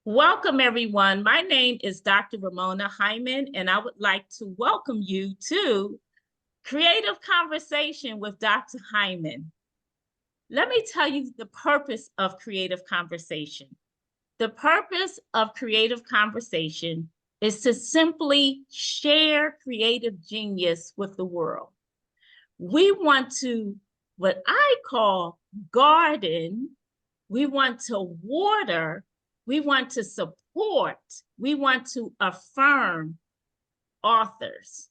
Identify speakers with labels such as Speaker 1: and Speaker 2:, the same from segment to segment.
Speaker 1: Welcome, everyone. My name is Dr. Ramona Hyman, and I would like to welcome you to Creative Conversation with Dr. Hyman. Let me tell you the purpose of Creative Conversation. The purpose of Creative Conversation is to simply share creative genius with the world. We want to, what I call garden, we want to water, we want to support, we want to affirm authors.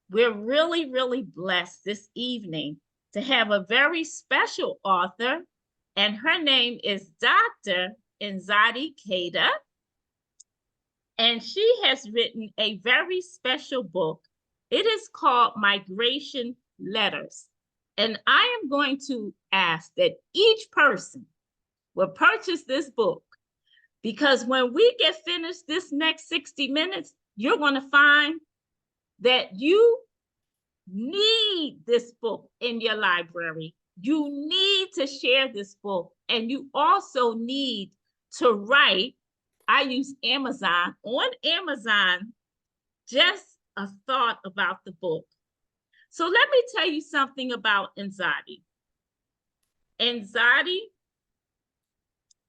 Speaker 1: We're really, really blessed this evening to have a very special author, and her name is Dr. Nzadi Keita, and she has written a very special book. It is called Migration Letters. And I am going to ask that each person will purchase this book, because when we get finished this next 60 minutes, you're going to find that you need this book in your library. You need to share this book, and you also need to write. I use Amazon. On Amazon, just a thought about the book. So let me tell you something about Nzadi. Nzadi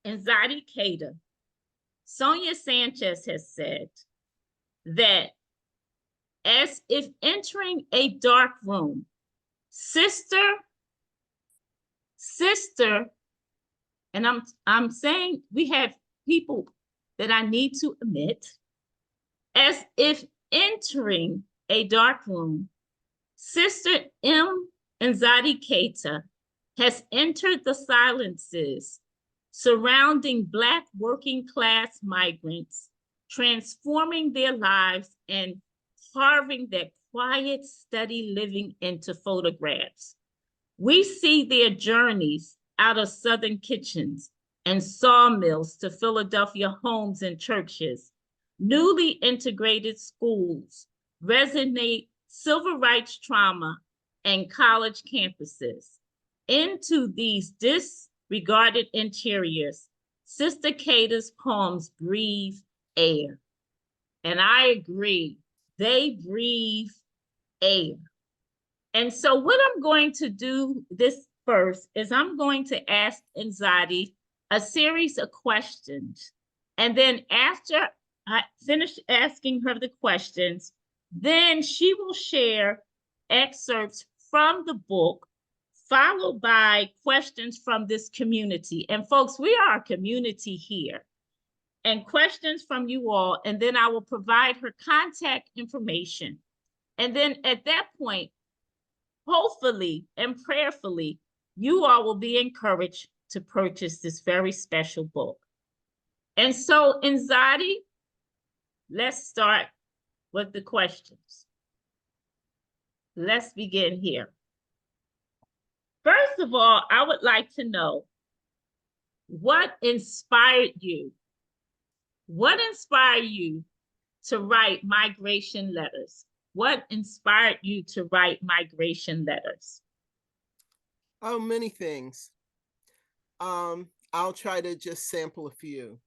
Speaker 1: Keita. Sonia Sanchez has said that as if entering a dark room, sister, and I'm saying we have people that I need to omit, as if entering a dark room, Sister Nzadi Keita has entered the silences surrounding Black working class migrants, transforming their lives and carving their quiet, steady living into photographs. We see their journeys out of Southern kitchens and sawmills to Philadelphia homes and churches, newly integrated schools, resonate civil rights trauma, and college campuses. Into these disregarded interiors, Sister Keita's poems breathe air. And I agree, they breathe air. And so what I'm going to do this first is I'm going to ask Nzadi a series of questions. And then after I finish asking her the questions, then she will share excerpts from the book, followed by questions from this community. And folks, we are a community here. And questions from you all, and then I will provide her contact information. And then at that point, hopefully and prayerfully, you all will be encouraged to purchase this very special book. And so, Nzadi, let's start with the questions. Let's begin here. First of all, I would like to know what inspired you? What inspired you to write Migration Letters? What inspired you to write Migration Letters?
Speaker 2: Oh, many things. I'll try to just sample a few.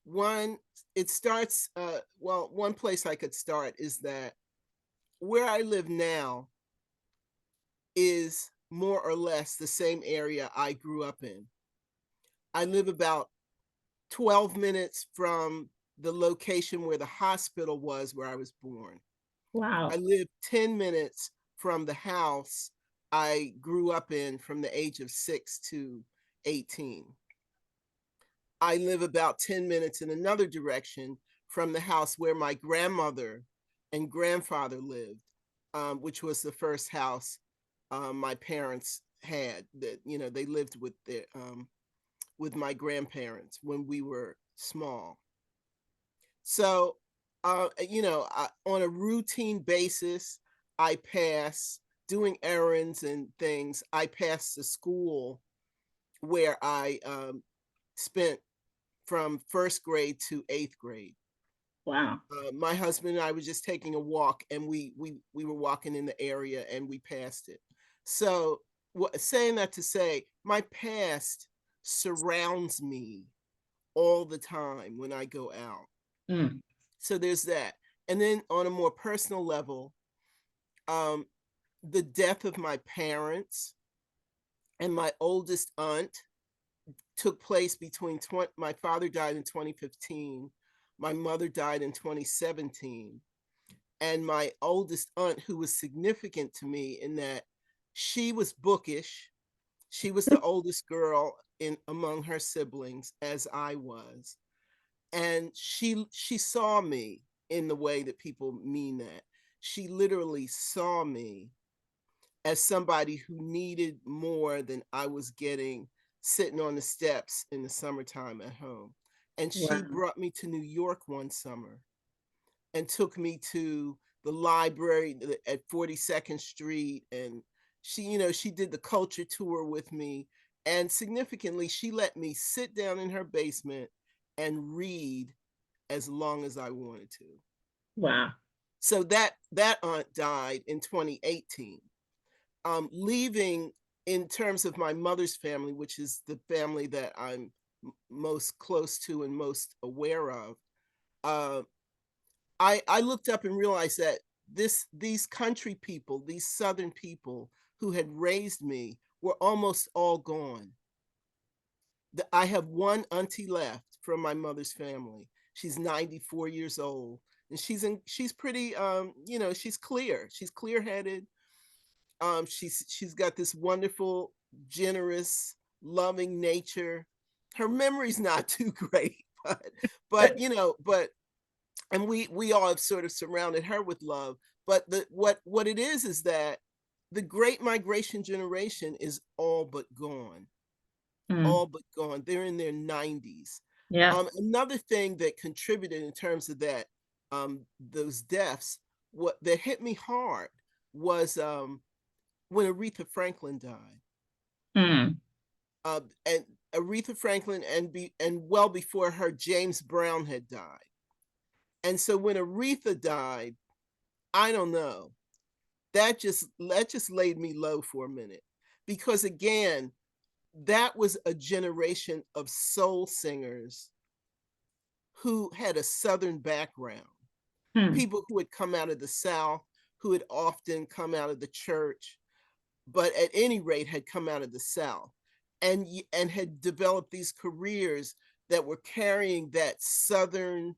Speaker 2: One, it starts, one place I could start is that where I live now is more or less the same area I grew up in. I live about 12 minutes from the location where the hospital was where I was born.
Speaker 1: Wow.
Speaker 2: I live 10 minutes from the house I grew up in from the age of 6 to 18. I live about 10 minutes in another direction from the house where my grandmother and grandfather lived, which was the first house my parents had. That they lived with my grandparents when we were small. So, on a routine basis, I pass doing errands and things. I pass the school where I spent from first grade to eighth grade.
Speaker 1: Wow.
Speaker 2: My husband and I were just taking a walk, and we were walking in the area, and we passed it. So, saying that to say, my past surrounds me all the time when I go out.
Speaker 1: Mm.
Speaker 2: So there's that. And then on a more personal level, um, the death of my parents and my oldest aunt took place between my father died in 2015, my mother died in 2017, and my oldest aunt, who was significant to me in that she was bookish, she was the oldest girl in among her siblings, as I was, and she saw me in the way that people mean that. She literally saw me as somebody who needed more than I was getting sitting on the steps in the summertime at home. And she
Speaker 1: Wow.
Speaker 2: brought me to New York one summer and took me to the library at 42nd Street. And she, she did the culture tour with me. And significantly, she let me sit down in her basement and read as long as I wanted to.
Speaker 1: Wow.
Speaker 2: So that aunt died in 2018. Leaving in terms of my mother's family, which is the family that I'm most close to and most aware of, uh, I looked up and realized that these country people, these Southern people who had raised me, were almost all gone. I have one auntie left from my mother's family. She's 94 years old, and she's pretty she's clear. She's clear-headed. She's got this wonderful, generous, loving nature. Her memory's not too great, but and we all have sort of surrounded her with love. But what it is that the Great Migration generation is all but gone,
Speaker 1: Mm.
Speaker 2: all but gone. They're in their 90s.
Speaker 1: Yeah.
Speaker 2: Another thing that contributed in terms of that, those deaths, what that hit me hard was when Aretha Franklin died.
Speaker 1: Mm.
Speaker 2: And Aretha Franklin and well before her, James Brown had died. And so when Aretha died, I don't know, that just laid me low for a minute. Because again, that was a generation of soul singers who had a Southern background,
Speaker 1: Mm.
Speaker 2: people who had come out of the South, who had often come out of the church, but at any rate had come out of the South and had developed these careers that were carrying that Southern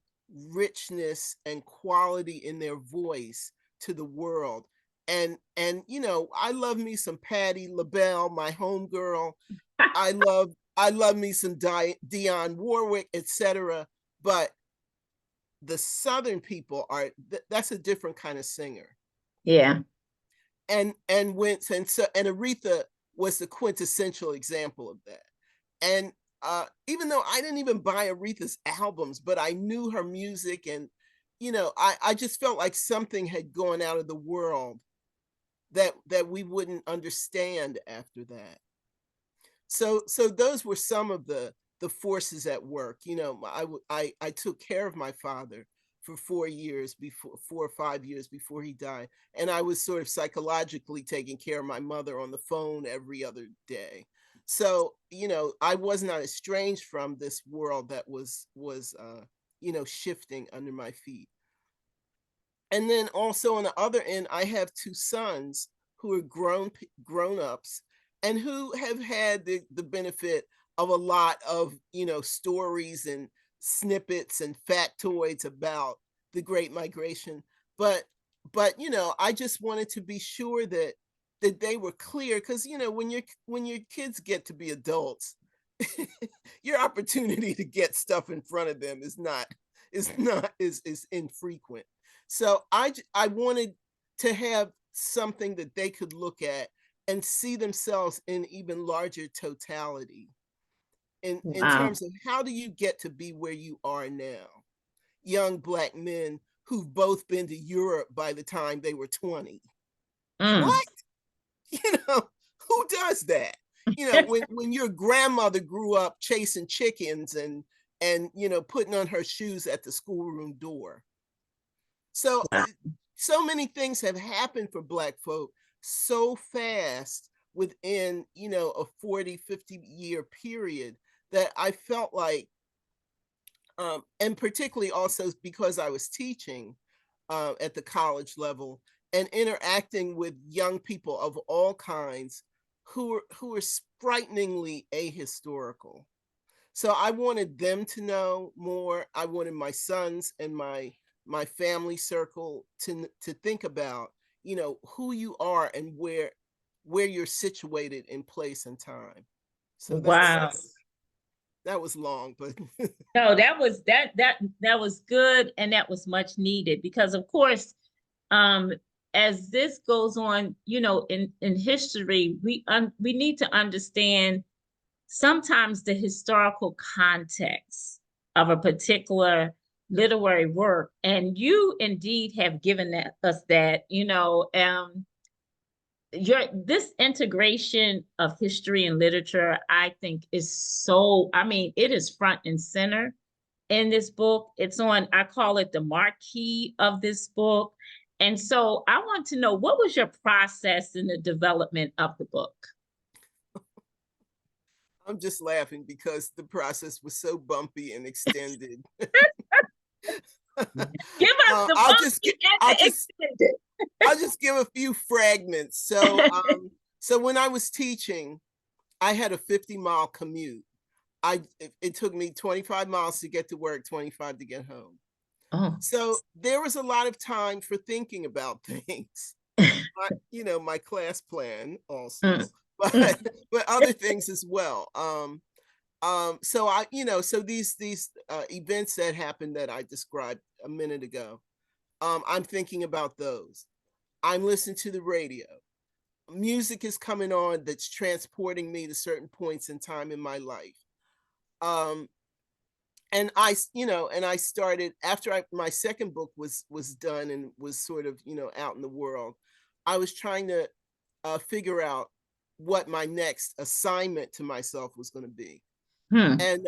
Speaker 2: richness and quality in their voice to the world. And I love me some Patti LaBelle, my homegirl. I love me some Dionne Warwick, etc. But the Southern people that's a different kind of singer.
Speaker 1: Yeah.
Speaker 2: And Aretha was the quintessential example of that. And even though I didn't even buy Aretha's albums, but I knew her music, and I just felt like something had gone out of the world that we wouldn't understand after that. So those were some of the forces at work. I took care of my father for 4 years before 4 or 5 years before he died, and I was sort of psychologically taking care of my mother on the phone every other day. So I was not estranged from this world that was shifting under my feet. And then also on the other end, I have two sons who are grown ups and who have had the benefit of a lot of stories and snippets and factoids about the Great Migration. But I just wanted to be sure that they were clear, because when your kids get to be adults, your opportunity to get stuff in front of them is infrequent. So I wanted to have something that they could look at and see themselves in even larger totality in
Speaker 1: Wow.
Speaker 2: terms of how do you get to be where you are now. Young Black men who've both been to Europe by the time they were 20.
Speaker 1: Mm.
Speaker 2: What? You know, who does that? When your grandmother grew up chasing chickens and putting on her shoes at the schoolroom door. So
Speaker 1: Wow.
Speaker 2: so many things have happened for Black folk so fast within a 40, 50 year period that I felt like And particularly also because I was teaching at the college level and interacting with young people of all kinds who are frighteningly ahistorical. So I wanted them to know more. I wanted my sons and my family circle to think about, you know, who you are and where you're situated in place and time. So
Speaker 1: Wow.
Speaker 2: that was long, but
Speaker 1: No, that was good, and that was much needed because of course, um as this goes on, in history, we need to understand sometimes the historical context of a particular literary work, and you indeed have given us that, your this integration of history and literature, I think, is so, I mean, it is front and center in this book. It's on, I call it the marquee of this book. And so I want to know, what was your process in the development of the book?
Speaker 2: I'm just laughing because the process was so bumpy and extended.
Speaker 1: Give us the
Speaker 2: I'll just
Speaker 1: bumpy and
Speaker 2: I'll
Speaker 1: the
Speaker 2: just
Speaker 1: extended.
Speaker 2: I'll just give a few fragments. So when I was teaching, I had a 50-mile commute. It took me 25 miles to get to work, 25 to get home.
Speaker 1: Oh.
Speaker 2: So there was a lot of time for thinking about things. My class plan
Speaker 1: Mm,
Speaker 2: also, but
Speaker 1: mm.
Speaker 2: but other things as well. So so these events that happened that I described a minute ago, I'm thinking about those. I'm listening to the radio. Music is coming on that's transporting me to certain points in time in my life. Um, and I started after my second book was done and was sort of, out in the world. I was trying to figure out what my next assignment to myself was going to be.
Speaker 1: Hmm.
Speaker 2: And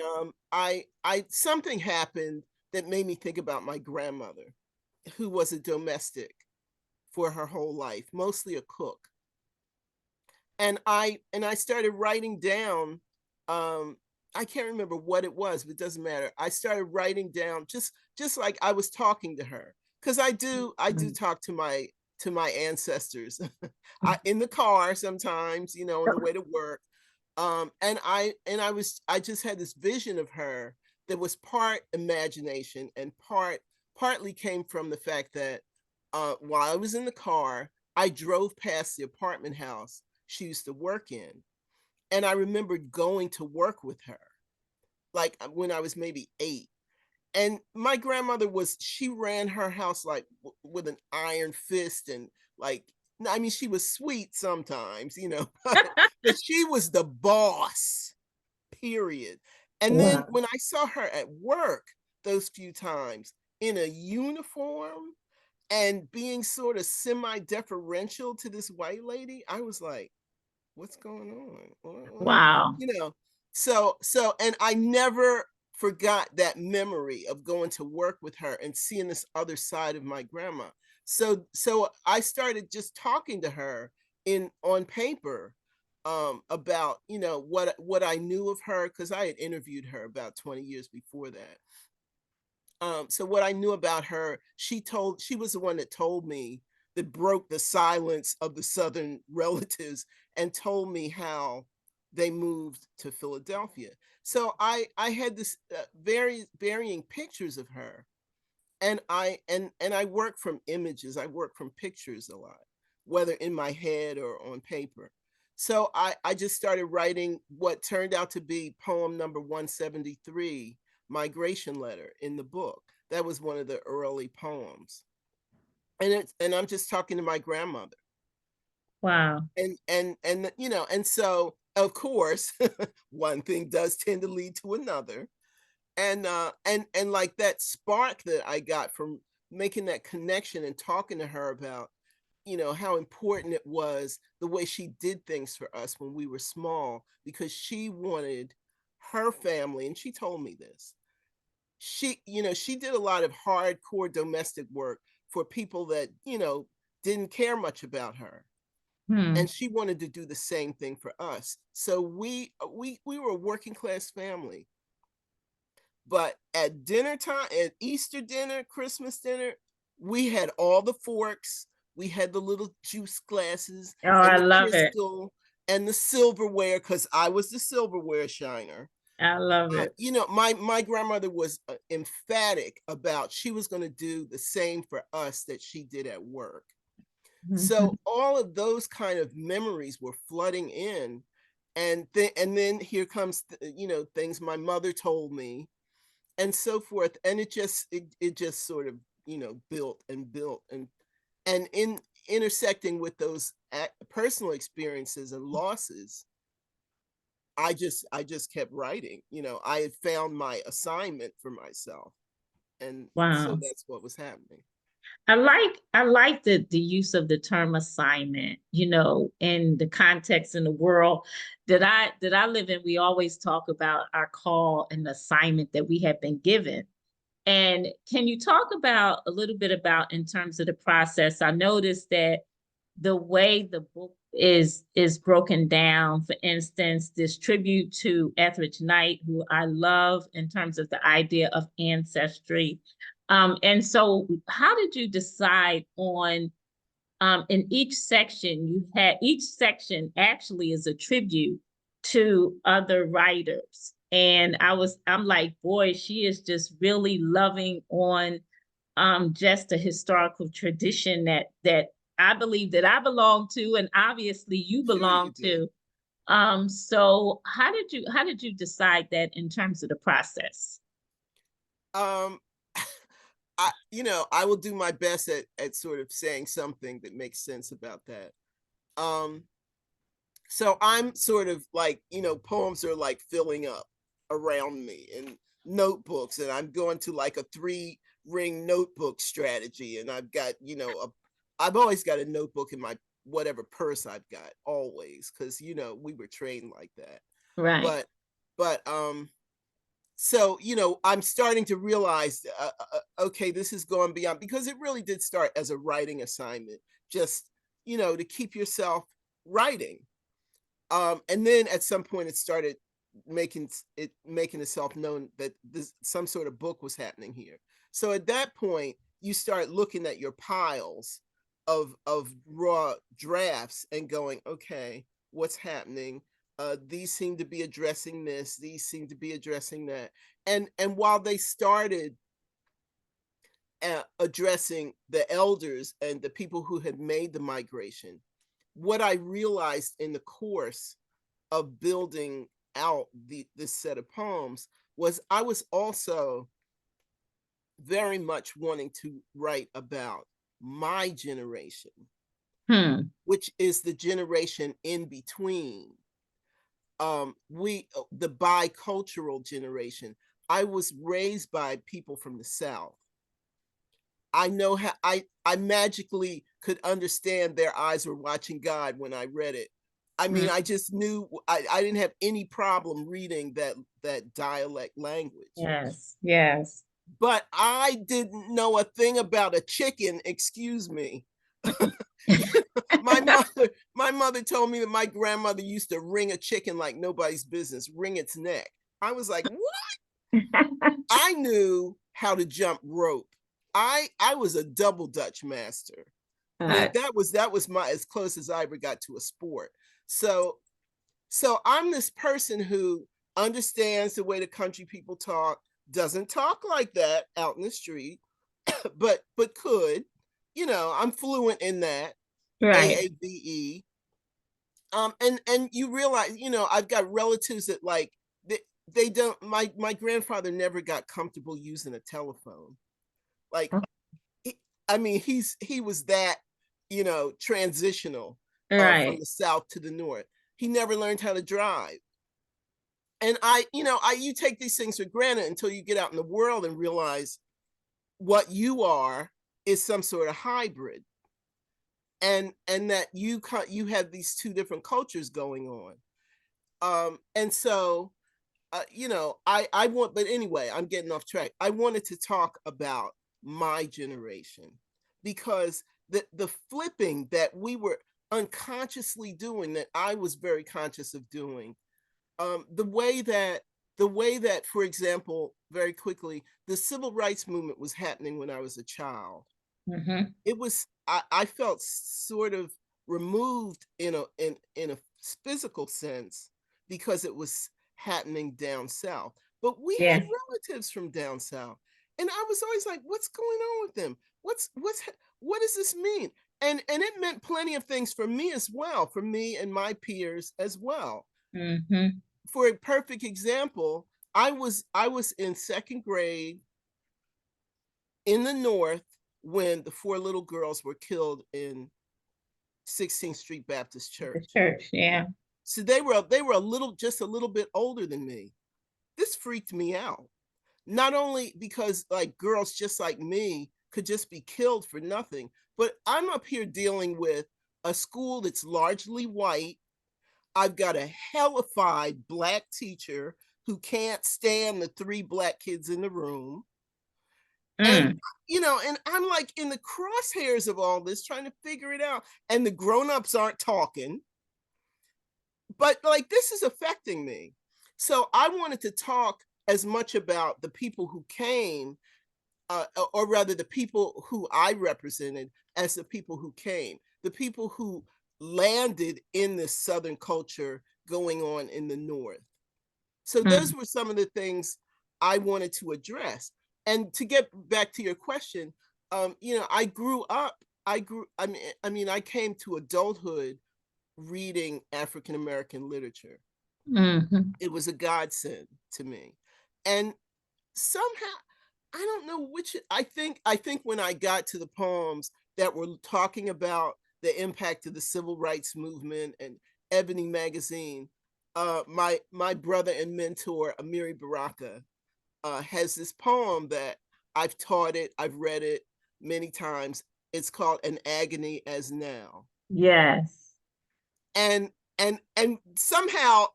Speaker 2: I something happened that made me think about my grandmother, who was a domestic for her whole life, mostly a cook. And I started writing down, um I can't remember what it was, but it doesn't matter. I started writing down just like I was talking to her, because I do
Speaker 1: Mm.
Speaker 2: talk to my ancestors in the car sometimes, on the way to work. I just had this vision of her that was part imagination and partly came from the fact that while I was in the car, I drove past the apartment house she used to work in. And I remembered going to work with her, like when I was maybe 8. And my grandmother she ran her house like with an iron fist, and like, I mean, she was sweet sometimes, but she was the boss, period. And then
Speaker 1: Wow.
Speaker 2: when I saw her at work those few times in a uniform and being sort of semi deferential to this white lady, I was like, what's going on?
Speaker 1: Wow.
Speaker 2: You know, and I never forgot that memory of going to work with her and seeing this other side of my grandma. So I started just talking to her in on paper, about, what I knew of her, because I had interviewed her about 20 years before that. So what I knew about her, she was the one that told me, that broke the silence of the Southern relatives and told me how they moved to Philadelphia. So I had this very varying pictures of her, and I work from images. I work from pictures a lot, whether in my head or on paper. So I just started writing what turned out to be poem number 173, Migration Letter, in the book. That was one of the early poems. And I'm just talking to my grandmother.
Speaker 1: Wow.
Speaker 2: And so of course one thing does tend to lead to another. And like that spark that I got from making that connection and talking to her about, how important it was the way she did things for us when we were small, because she wanted her family, and she told me this. She did a lot of hardcore domestic work for people that, didn't care much about her,
Speaker 1: Hmm.
Speaker 2: and she wanted to do the same thing for us. So we were a working class family, But at dinner time, at Easter dinner, Christmas dinner, we had all the forks, we had the little juice glasses
Speaker 1: Oh,
Speaker 2: and
Speaker 1: I
Speaker 2: the
Speaker 1: love it.
Speaker 2: crystal and the silverware, because I was the silverware shiner.
Speaker 1: I love it.
Speaker 2: You know, my grandmother was emphatic about she was going to do the same for us that she did at work.
Speaker 1: Mhm.
Speaker 2: So all of those kind of memories were flooding in, and then here comes you know, things my mother told me and so forth, and it just sort of, you know, built and built, and in intersecting with those personal experiences and losses, I just kept writing. You know, I had found my assignment for myself, and so
Speaker 1: Wow.
Speaker 2: that's what was happening.
Speaker 1: I like the use of the term assignment, in the context in the world that I live in. We always talk about our call and assignment that we have been given. And can you talk about a little bit about in terms of the process? I noticed that the way the book is broken down, for instance, this tribute to Etheridge Knight, who I love in terms of the idea of ancestry. And so how did you decide on in each section? You had each section actually is a tribute to other writers. And I'm like, boy, she is just really loving on just a historical tradition that I believe that I belong to, and obviously you
Speaker 2: Sure, you
Speaker 1: belong
Speaker 2: did.
Speaker 1: to. So how did you decide that in terms of the process?
Speaker 2: Um, I, you know, I will do my best at sort of saying something that makes sense about that. Um, so I'm sort of like, you know, poems are like filling up around me and notebooks, and I'm going to like a 3 ring notebook strategy, and I've got, you know, I've always got a notebook in my whatever purse I've got, always, because you know we were trained like that.
Speaker 1: Right.
Speaker 2: But so you know, I'm starting to realize, okay, this is going beyond, because it really did start as a writing assignment, just, you know, to keep yourself writing. And then at some point it started making itself known that this some sort of book was happening here. So at that point you start looking at your piles of raw drafts and going, okay, what's happening? These seem to be addressing this, these seem to be addressing that. And while they started addressing the elders and the people who had made the migration, what I realized in the course of building out this set of poems was I was also very much wanting to write about my generation,
Speaker 1: Hmm.
Speaker 2: which is the generation in between. We the bicultural generation. I was raised by people from the South. I know how I magically could understand their eyes were watching God when I read it. I mean,
Speaker 1: Mm.
Speaker 2: I just knew I didn't have any problem reading that dialect language.
Speaker 1: Yes. Yes.
Speaker 2: But I didn't know a thing about a chicken, excuse me. My mother told me that my grandmother used to wring a chicken like nobody's business, wring its neck. I was like, what? I knew how to jump rope. I was a double Dutch master.
Speaker 1: Uh,
Speaker 2: That was my as close as I ever got to a sport. So so I'm this person who understands the way the country people talk, doesn't talk like that out in the street, but could, you know, I'm fluent in that.
Speaker 1: right.
Speaker 2: AAVE. And you realize, you know, I've got relatives that like they don't my grandfather never got comfortable using a telephone. Like he, I mean, he was that, you know, transitional from
Speaker 1: Right.
Speaker 2: the south to the north. He never learned how to drive. And you know, you take these things for granted until you get out in the world and realize what you are is some sort of hybrid, and that you have these 2 different cultures going on. And so you know, I want, but anyway, I'm getting off track. I wanted to talk about my generation because the flipping that we were unconsciously doing, that I was very conscious of doing, the way that, for example, very quickly, the civil rights movement was happening when I was a child.
Speaker 1: Mm-hmm.
Speaker 2: It was, I felt sort of removed in a physical sense because it was happening down south. But we had
Speaker 1: Yes.
Speaker 2: relatives from down south, and I was always like, "What's going on with them? What does this mean?" And it meant plenty of things for me as well, for me and my peers as well.
Speaker 1: Mm-hmm.
Speaker 2: For a perfect example, I was in second grade in the North when the four little girls were killed in 16th Street Baptist
Speaker 1: The
Speaker 2: Church.
Speaker 1: church, yeah.
Speaker 2: So they were a little, just a little bit older than me. This freaked me out. Not only because like girls just like me could just be killed for nothing, but I'm up here dealing with a school that's largely white. I've got a hellified Black teacher who can't stand the three Black kids in the room. And
Speaker 1: Mm.
Speaker 2: and I'm like in the crosshairs of all this, trying to figure it out. And the grown-ups aren't talking. But like this is affecting me. So I wanted to talk as much about the people who came, or rather the people who I represented, as the people who came, the people who landed in this Southern culture going on in the North. So those
Speaker 1: Mm.
Speaker 2: were some of the things I wanted to address. And to get back to your question, I grew up. I came to adulthood reading African American literature.
Speaker 1: Mm-hmm.
Speaker 2: It was a godsend to me, and somehow I don't know which. I think when I got to the poems that were talking about the impact of the civil rights movement and Ebony magazine, my brother and mentor Amiri Baraka has this poem that I've taught it, I've read it many times. It's called "An Agony as Now,"
Speaker 1: Yes.
Speaker 2: and and somehow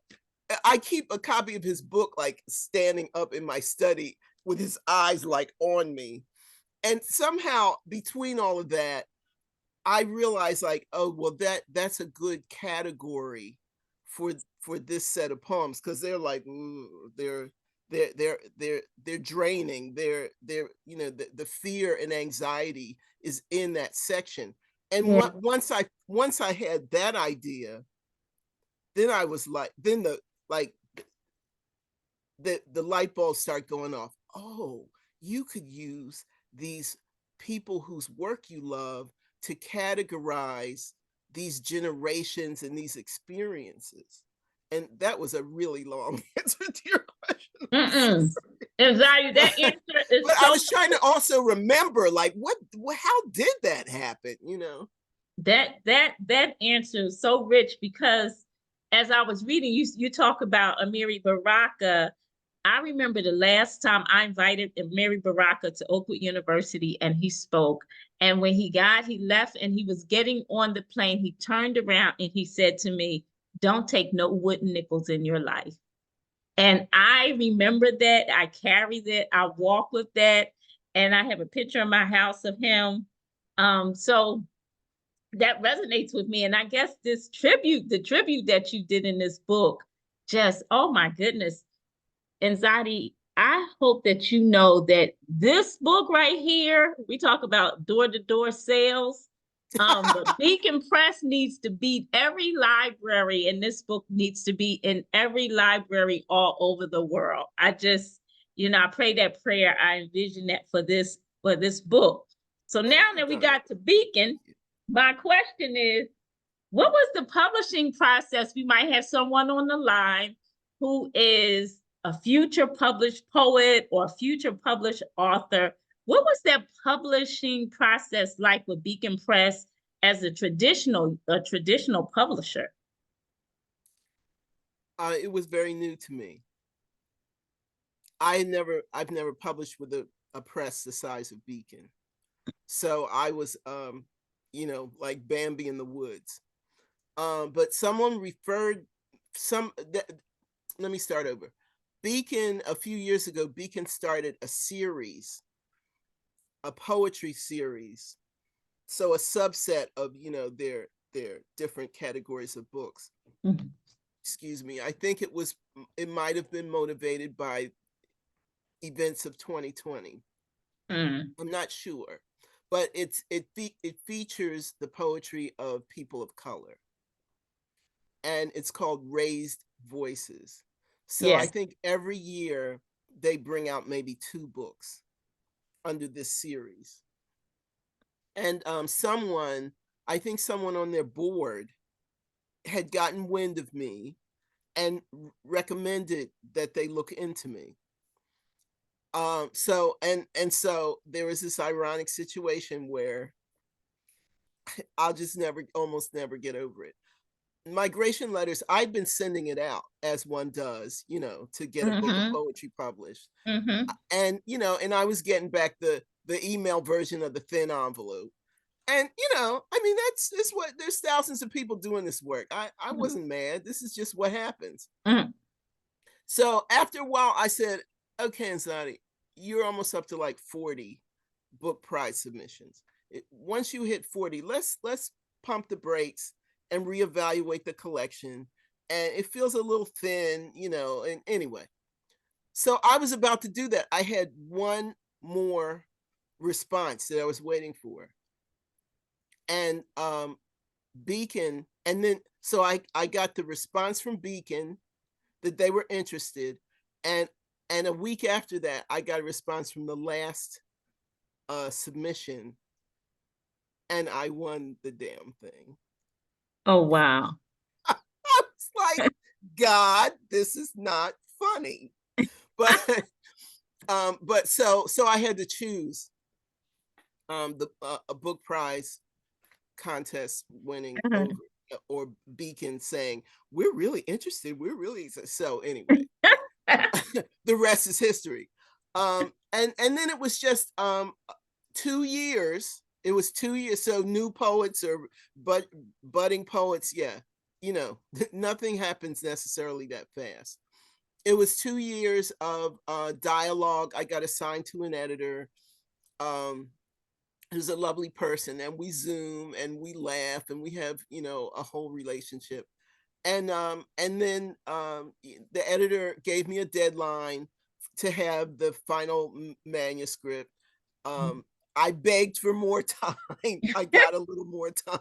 Speaker 2: I keep a copy of his book like standing up in my study with his eyes like on me. And somehow between all of that, I realized like, oh well, that's a good category for this set of poems, because they're like, ooh, they're draining. They're the fear and anxiety is in that section. And
Speaker 1: Yeah.
Speaker 2: once I had that idea, then I was like, then like the light bulbs start going off. Oh, you could use these people whose work you love to categorize these generations and these experiences. And that was a really long answer to your question. I'm so
Speaker 1: Mm-mm.
Speaker 2: sorry.
Speaker 1: Anxiety,
Speaker 2: But,
Speaker 1: that answer is
Speaker 2: but I
Speaker 1: so
Speaker 2: was trying to also remember, like, how did that happen?
Speaker 1: that answer is so rich because as I was reading, you talk about Amiri Baraka. I remember the last time I invited Amiri Baraka to Oakwood University and he spoke. And when he left and he was getting on the plane, he turned around and he said to me, "Don't take no wooden nickels in your life." And I remember that. I carry that. I walk with that. And I have a picture in my house of him. So that resonates with me. And I guess the tribute that you did in this book, just, oh my goodness. Anxiety, I hope that you know that this book right here, we talk about door-to-door sales. The Beacon Press needs to be every library, and this book needs to be in every library all over the world. I just, I pray that prayer. I envision that for this book. So
Speaker 2: Oh,
Speaker 1: now
Speaker 2: well
Speaker 1: that we
Speaker 2: done.
Speaker 1: got to Beacon, my question is, what was the publishing process? We might have someone on the line who is a future published poet or future published author. What was that publishing process like with Beacon Press as a traditional publisher?
Speaker 2: It was very new to me. I've never published with a press the size of Beacon. So I was, like Bambi in the woods. But someone referred some. Let me start over. Beacon, a few years ago, Beacon started a series, a poetry series. So a subset of their different categories of books.
Speaker 1: Mhm.
Speaker 2: Excuse me. I think it might have been motivated by events of 2020.
Speaker 1: Mm.
Speaker 2: I'm not sure, but it features the poetry of people of color, and it's called Raised Voices. So I
Speaker 1: Yes.
Speaker 2: think every year they bring out maybe 2 books under this series. And I think someone on their board had gotten wind of me and recommended that they look into me. So there was this ironic situation where I'll just never, almost never get over it. Migration letters, I've been sending it out as one does, to get a book of
Speaker 1: Mm-hmm.
Speaker 2: poetry published.
Speaker 1: Mm-hmm.
Speaker 2: And I was getting back the email version of the thin envelope. And I mean, that's what, there's thousands of people doing this work. I wasn't mad. This is just what happens.
Speaker 1: Mm-hmm.
Speaker 2: So after a while, I said, okay, Nzadi, you're almost up to like 40 book prize submissions. Once you hit 40, let's pump the brakes and reevaluate the collection. And it feels a little thin, and anyway. So I was about to do that. I had one more response that I was waiting for. And Beacon, and then so I got the response from Beacon that they were interested, and a week after that I got a response from the last submission, and I won the damn thing.
Speaker 1: Oh, wow.
Speaker 2: I was like, God, this is not funny. But so I had to choose the a book prize contest winning over, or Beacon saying, we're really interested, we're really, so anyway. The rest is history. And then it was just 2 years. It was 2 years. So new poets or budding poets, yeah, nothing happens necessarily that fast. It was 2 years of dialogue. I got assigned to an editor, who's a lovely person, and we Zoom and we laugh and we have a whole relationship. And then the editor gave me a deadline to have the final manuscript. I begged for more time. I got a little more time,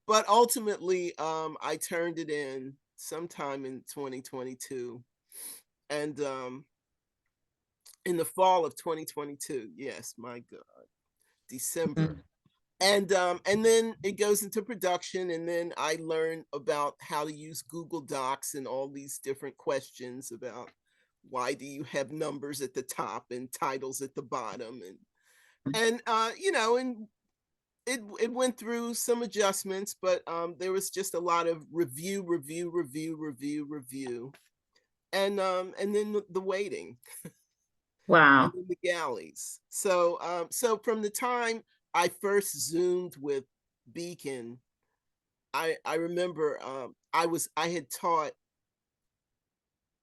Speaker 2: but ultimately I turned it in sometime in 2022. And in the fall of 2022, yes, my God, December. And then it goes into production, and then I learn about how to use Google Docs and all these different questions about why do you have numbers at the top and titles at the bottom, and and it went through some adjustments, but there was just a lot of review, and then the waiting, and
Speaker 1: Wow.
Speaker 2: then the galleys. So from the time I first Zoomed with Beacon, I remember I had taught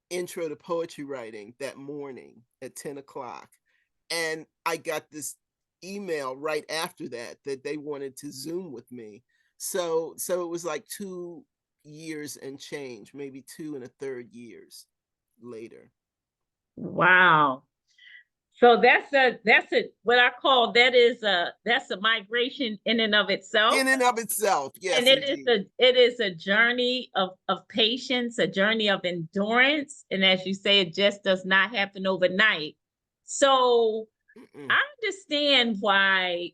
Speaker 2: intro to poetry writing that morning at 10 o'clock, and I got this email right after that they wanted to Zoom with me. So it was like 2 years and change, maybe 2 1/3 years later.
Speaker 1: Wow. So that's a what I call that's a migration in and of itself.
Speaker 2: In and of itself,
Speaker 1: And
Speaker 2: yes, indeed.
Speaker 1: it is a journey of patience, a journey of endurance. And as you say, it just does not happen overnight. So
Speaker 2: Mm-mm.
Speaker 1: I understand why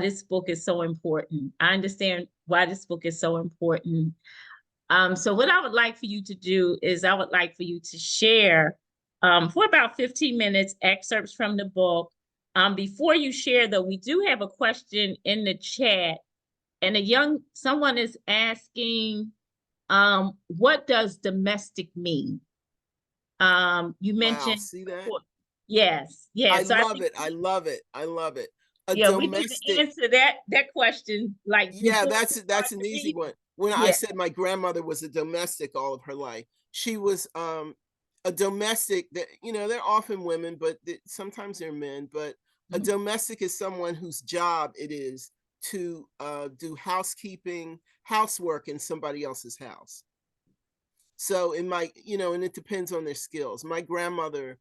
Speaker 1: this book is so important. I understand why this book is so important. So what I would like for you to do is I would like for you to share for about 15 minutes excerpts from the book. Before you share, though, we do have a question in the chat, and someone is asking, what does domestic mean? You
Speaker 2: Wow,
Speaker 1: mentioned,
Speaker 2: see that?
Speaker 1: yes,
Speaker 2: I
Speaker 1: yes. So I
Speaker 2: love
Speaker 1: think
Speaker 2: it. I love it. I love it. A
Speaker 1: yeah, we need to
Speaker 2: domestic,
Speaker 1: answer that question like
Speaker 2: yeah,
Speaker 1: before we
Speaker 2: that's
Speaker 1: start
Speaker 2: an
Speaker 1: to
Speaker 2: easy
Speaker 1: read.
Speaker 2: one. When I
Speaker 1: Yeah.
Speaker 2: said my grandmother was a domestic all of her life, she was a domestic. That they're often women, but sometimes they're men. But a
Speaker 1: Mhm.
Speaker 2: domestic is someone whose job it is to do housekeeping, housework in somebody else's house. So in my, and it depends on their skills. My grandmother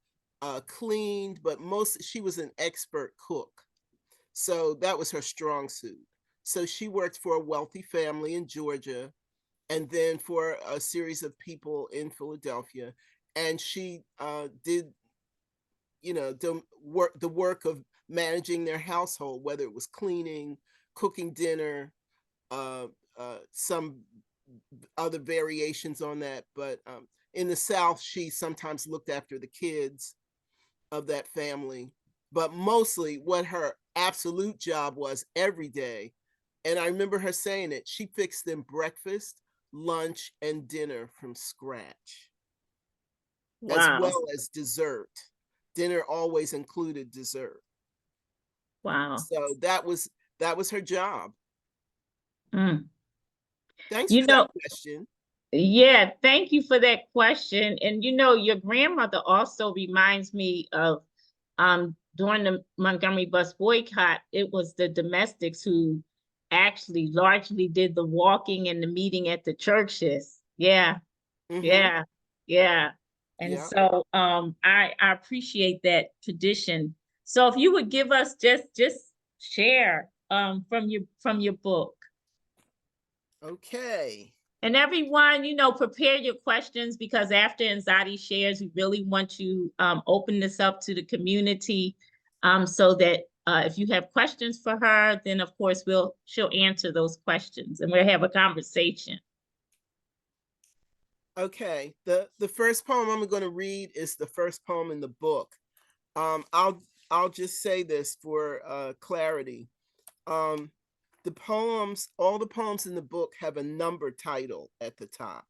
Speaker 2: cleaned, but she was an expert cook. So that was her strong suit. So she worked for a wealthy family in Georgia and then for a series of people in Philadelphia. And she did, the work of managing their household, whether it was cleaning, cooking dinner, some other variations on that. But in the South, she sometimes looked after the kids of that family. But mostly what her absolute job was every day, and I remember her saying it, she fixed them breakfast, lunch, and dinner from scratch, as
Speaker 1: Wow.
Speaker 2: well as dessert. Dinner always included dessert.
Speaker 1: Wow.
Speaker 2: So that was her job.
Speaker 1: Mm.
Speaker 2: Thanks
Speaker 1: You
Speaker 2: for that
Speaker 1: know,
Speaker 2: question.
Speaker 1: yeah, thank you for that question. And your grandmother also reminds me of during the Montgomery bus boycott, it was the domestics who actually largely did the walking and the meeting at the churches. Yeah,
Speaker 2: Mm-hmm.
Speaker 1: yeah, yeah. And
Speaker 2: Yeah.
Speaker 1: so I appreciate that tradition. So if you would give us just share from your book.
Speaker 2: Okay.
Speaker 1: And everyone, prepare your questions because after Nzadi shares, we really want to open this up to the community so that if you have questions for her, then of course she'll answer those questions and we'll have a conversation.
Speaker 2: Okay. The first poem I'm going to read is the first poem in the book. I'll just say this for clarity. Um, all the poems in the book have a number title at the top,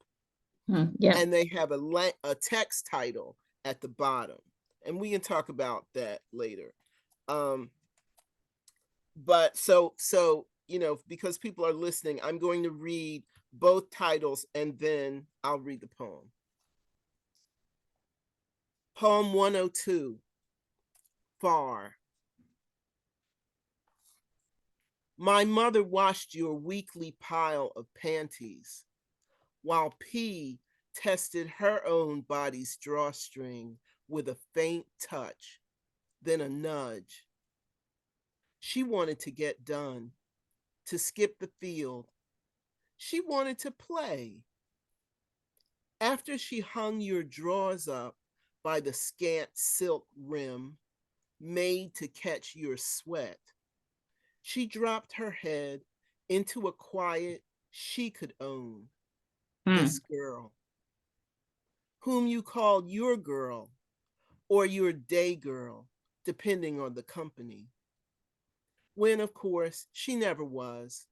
Speaker 1: Yeah.
Speaker 2: and they have a text title at the bottom, and we can talk about that later. Um, but because people are listening, I'm going to read both titles and then I'll read the poem. Poem 102, Far. My mother washed your weekly pile of panties, while P tested her own body's drawstring with a faint touch, then a nudge. She wanted to get done, to skip the field. She wanted to play. After she hung your drawers up by the scant silk rim, made to catch your sweat, she dropped her head into a quiet she could own. This girl, whom you called your girl or your day girl, depending on the company, when, of course, she never was.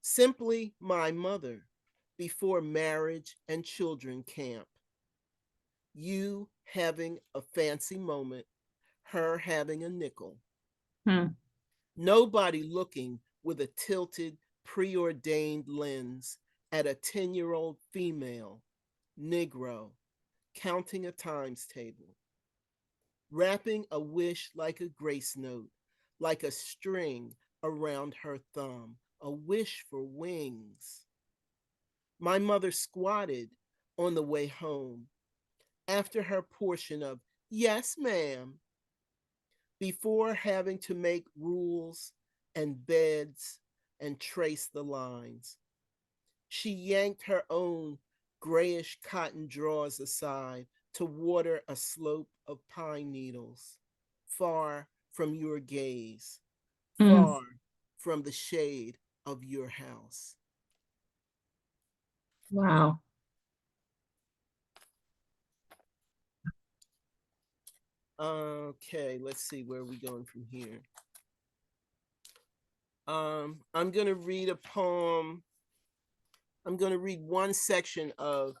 Speaker 2: Simply my mother before marriage and children camp. You having a fancy moment, her having a nickel.
Speaker 1: Hmm.
Speaker 2: Nobody looking with a tilted, preordained lens at a 10-year-old female, Negro, counting a times table. Wrapping a wish like a grace note, like a string around her thumb, a wish for wings. My mother squatted on the way home after her portion of yes, ma'am, before having to make rules and beds and trace the lines. She yanked her own grayish cotton drawers aside to water a slope of pine needles, far from your gaze,
Speaker 1: Mm.
Speaker 2: far from the shade of your house.
Speaker 1: Wow.
Speaker 2: Okay, let's see where are we going from here. I'm gonna read a poem. I'm gonna read one section of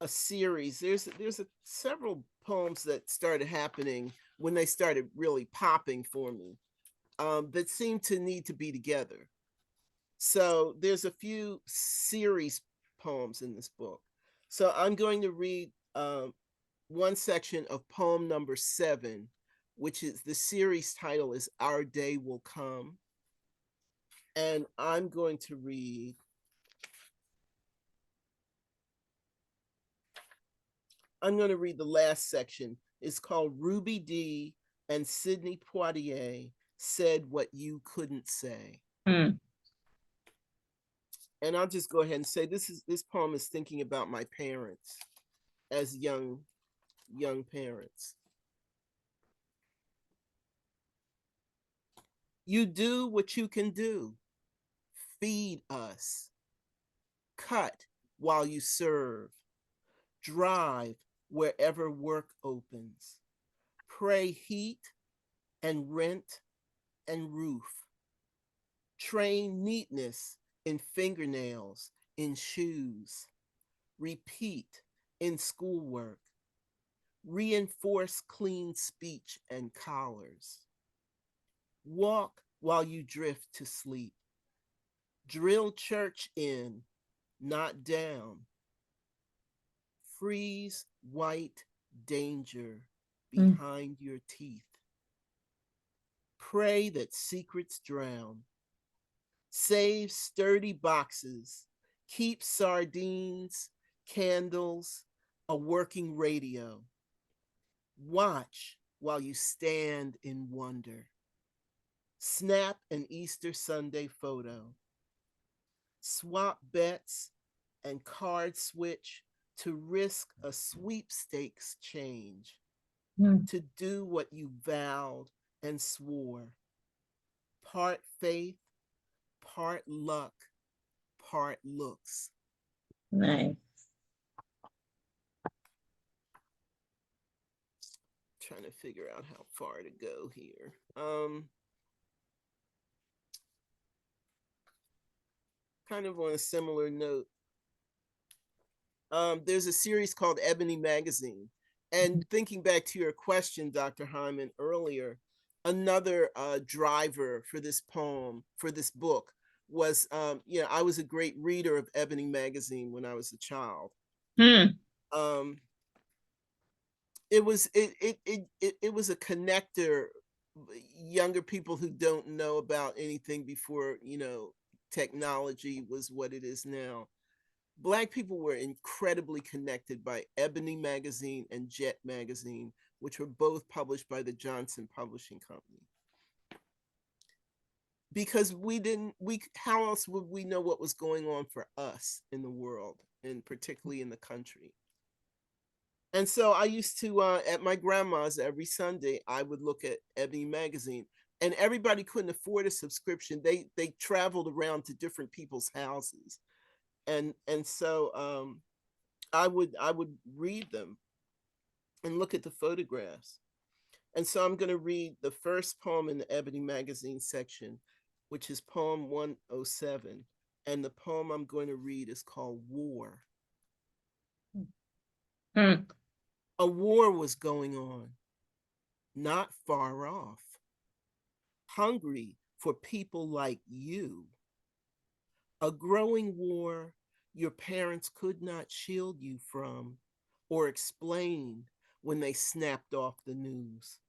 Speaker 2: a series. Several poems that started happening when they started really popping for me, that seem to need to be together. So there's a few series poems in this book. So I'm going to read one section of poem number 7, which is the series title is Our Day Will Come. And I'm going to read I'm going to read the last section. It's called Ruby Dee and Sidney Poitier Said What You Couldn't Say.
Speaker 1: Mm.
Speaker 2: And I'll just go ahead and say this poem is thinking about my parents as young parents. You do what you can do. Feed us. Cut while you serve. Drive wherever work opens. Pray heat and rent and roof. Train neatness in fingernails, in shoes. Repeat in schoolwork. Reinforce clean speech and collars. Walk while you drift to sleep. Drill church in, not down. Freeze white danger
Speaker 1: Mm.
Speaker 2: behind your teeth. Pray that secrets drown. Save sturdy boxes. Keep sardines, candles, a working radio. Watch while you stand in wonder. Snap an Easter Sunday photo. Swap bets and card switch to risk a sweepstakes change.
Speaker 1: Mm.
Speaker 2: To do what you vowed and swore. Part faith, part luck, part looks.
Speaker 1: Nice.
Speaker 2: Trying to figure out how far to go here. Kind of on a similar note, there's a series called Ebony Magazine. And thinking back to your question, Dr. Hyman, earlier, another driver for this poem, for this book, was, I was a great reader of Ebony Magazine when I was a child.
Speaker 1: Mm.
Speaker 2: Um, it was it was a connector. Younger people who don't know about anything before, technology was what it is now. Black people were incredibly connected by Ebony Magazine and Jet Magazine, which were both published by the Johnson Publishing Company. Because how else would we know what was going on for us in the world, and particularly in the country? And so I used to, at my grandma's every Sunday, I would look at Ebony Magazine, and everybody couldn't afford a subscription. They traveled around to different people's houses, and so I would read them and look at the photographs. And so I'm going to read the first poem in the Ebony Magazine section, which is poem 107. And the poem I'm going to read is called War.
Speaker 1: Mm.
Speaker 2: A war was going on, not far off, hungry for people like you. A growing war your parents could not shield you from or explain when they snapped off the news.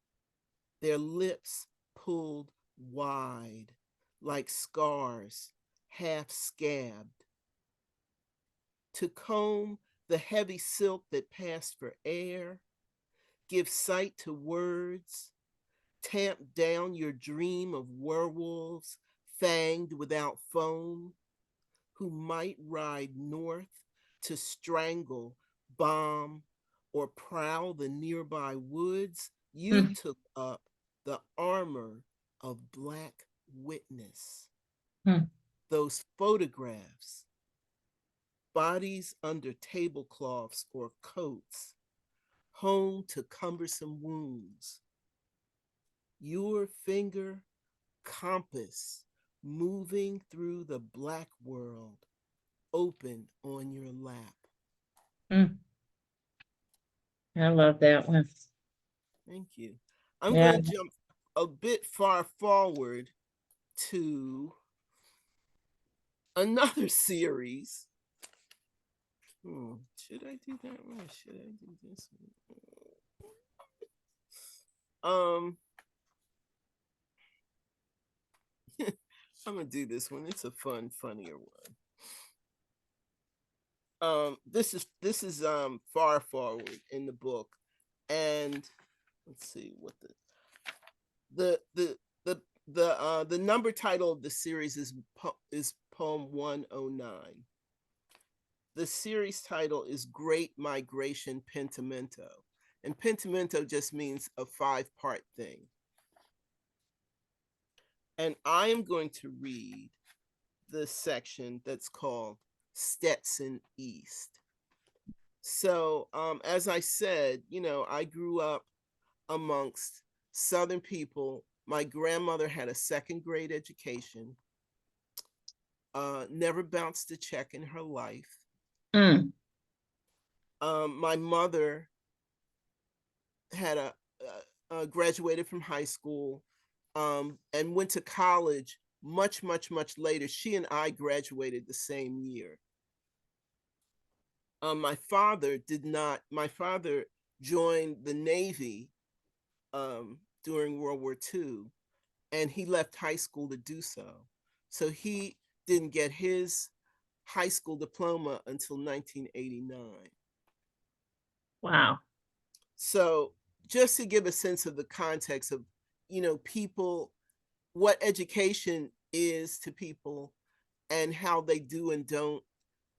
Speaker 2: Their lips pulled wide like scars, half scabbed. To comb the heavy silk that passed for air, give sight to words, tamp down your dream of werewolves fanged without foam, who might ride north to strangle, bomb, or prowl the nearby woods. You
Speaker 1: Mm.
Speaker 2: took up the armor of Black witness.
Speaker 1: Mm.
Speaker 2: Those photographs, bodies under tablecloths or coats, home to cumbersome wounds. Your finger compass moving through the Black world, open on your lap.
Speaker 1: Mm. I love that one.
Speaker 2: Thank you. I'm
Speaker 1: Yeah.
Speaker 2: going to jump a bit far forward to another series. Should I do that one or should I do this one? I'm gonna do this one. It's a funnier one. This is far forward in the book, and let's see what the the the the number title of the series is poem 109. The series title is Great Migration Pentimento, and pentimento just means a 5-part thing. And I am going to read the section that's called Stetson East. So, as I said, you know, I grew up amongst Southern people. My grandmother had a 2nd-grade education, never bounced a check in her life.
Speaker 1: Mm.
Speaker 2: My mother had graduated from high school, and went to college much, much, much later. She and I graduated the same year. My father did not. My father joined the Navy during World War II, and he left high school to do so. So he didn't get his high school diploma until 1989.
Speaker 1: Wow.
Speaker 2: So just to give a sense of the context of, you know, people, what education is to people and how they do and don't